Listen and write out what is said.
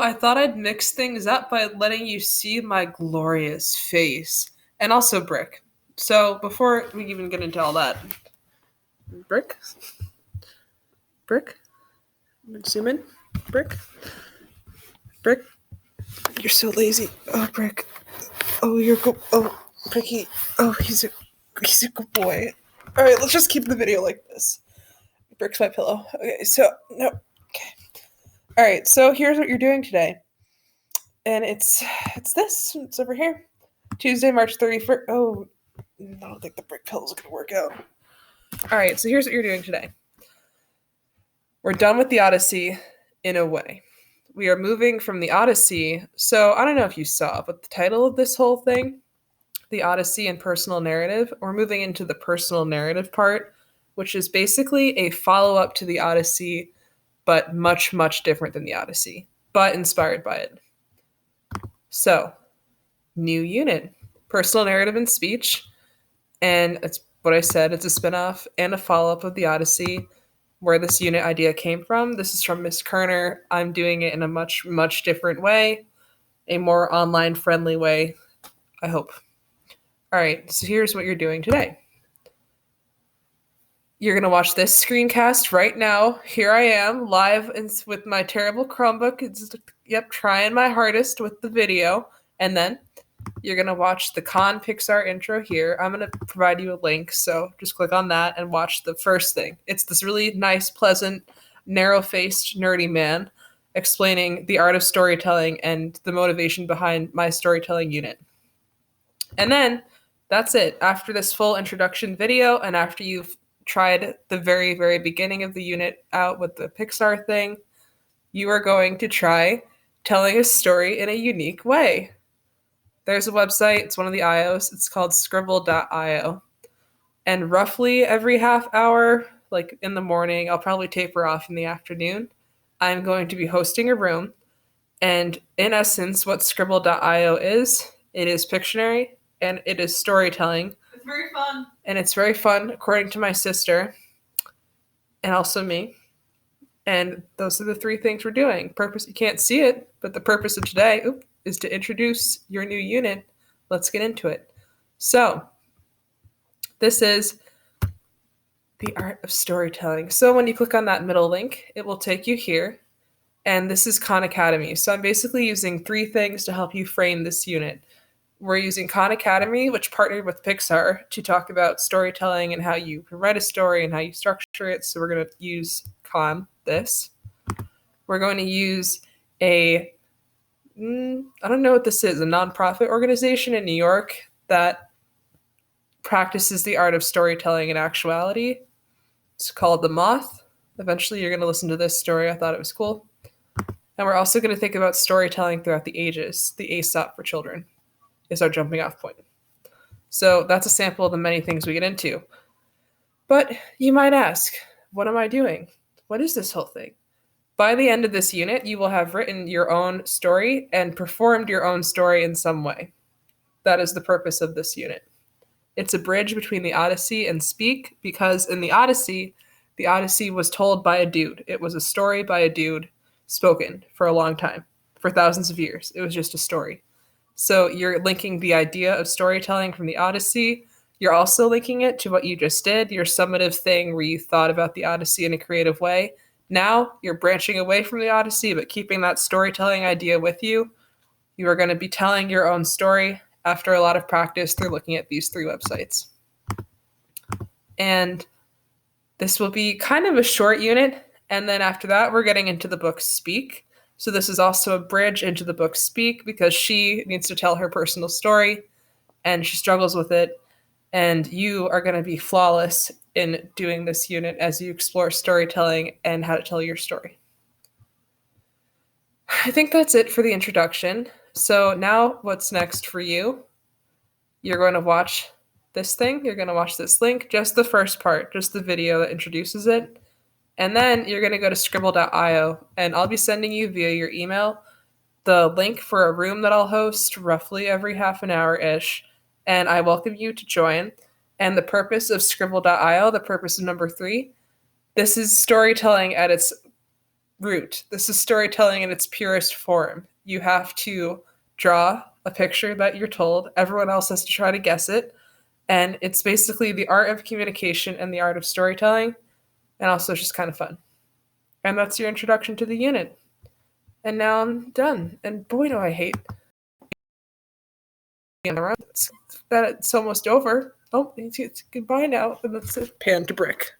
I thought I'd mix things up by letting you see my glorious face. And also Brick. So before we even get into all that, Brick? Brick? Zoom in? Brick? Brick? You're so lazy. Oh, Brick. Oh, you're good. Oh, Bricky. Oh, he's a good boy. All right, let's just keep the video like this. Brick's my pillow. Okay, so no. Okay. All right, so here's what you're doing today, and it's this. It's over here. Tuesday, March 31st. Oh, I don't think the brick pillow is gonna work out. All right, so here's what you're doing today. We're done with the Odyssey in a way. We are moving from the Odyssey. So I don't know if you saw, but the title of this whole thing, the Odyssey and personal narrative, we're moving into the personal narrative part, which is basically a follow up to the Odyssey, but much, much different than the Odyssey, but inspired by it. So, new unit, personal narrative and speech. And it's what I said, it's a spinoff and a follow up of the Odyssey, where this unit idea came from. This is from Miss Kerner. I'm doing it in a much, much different way, a more online friendly way, I hope. All right, so here's what you're doing today. You're going to watch this screencast right now. Here I am, live with my terrible Chromebook. Trying my hardest with the video. And then you're going to watch the Con Pixar intro here. I'm going to provide you a link, so just click on that and watch the first thing. It's this really nice, pleasant, narrow-faced, nerdy man explaining the art of storytelling and the motivation behind my storytelling unit. And then that's it. After this full introduction video and after you've tried the very, very beginning of the unit out with the Pixar thing, you are going to try telling a story in a unique way. There's a website, it's one of the IOs, it's called scribble.io. And roughly every half hour, like in the morning, I'll probably taper off in the afternoon, I'm going to be hosting a room. And in essence, what scribble.io is, it is Pictionary and it is storytelling. It's very fun. And it's very fun, according to my sister and also me. And those are the three things we're doing. Purpose, you can't see it, but the purpose of today is to introduce your new unit. Let's get into it. So, this is the art of storytelling. So when you click on that middle link, it will take you here. And this is Khan Academy. So I'm basically using three things to help you frame this unit. We're using Khan Academy, which partnered with Pixar to talk about storytelling and how you can write a story and how you structure it. So we're going to use Khan, this. We're going to use I don't know what this is, a nonprofit organization in New York that practices the art of storytelling in actuality. It's called The Moth. Eventually, you're going to listen to this story. I thought it was cool. And we're also going to think about storytelling throughout the ages. The Aesop for children is our jumping off point. So that's a sample of the many things we get into. But you might ask, what am I doing? What is this whole thing? By the end of this unit, you will have written your own story and performed your own story in some way. That is the purpose of this unit. It's a bridge between the Odyssey and Speak, because in the Odyssey was told by a dude. It was a story by a dude spoken for a long time, for thousands of years. It was just a story. So you're linking the idea of storytelling from the Odyssey. You're also linking it to what you just did, your summative thing where you thought about the Odyssey in a creative way. Now you're branching away from the Odyssey, but keeping that storytelling idea with you. You are going to be telling your own story after a lot of practice through looking at these three websites. And this will be kind of a short unit. And then after that, we're getting into the book Speak. So this is also a bridge into the book Speak because she needs to tell her personal story and she struggles with it. And you are going to be flawless in doing this unit as you explore storytelling and how to tell your story. I think that's it for the introduction. So now what's next for you? You're going to watch this thing. You're going to watch this link, just the first part, just the video that introduces it. And then you're going to go to scribble.io, and I'll be sending you via your email the link for a room that I'll host roughly every half an hour-ish, and I welcome you to join. And the purpose of scribble.io, the purpose of number 3, this is storytelling at its route. This is storytelling in its purest form. You have to draw a picture that you're told. Everyone else has to try to guess it. And it's basically the art of communication and the art of storytelling. And also it's just kind of fun. And that's your introduction to the unit. And now I'm done. And boy, do I hate that it's almost over. Oh, it's goodbye now. And that's it. Pan to brick.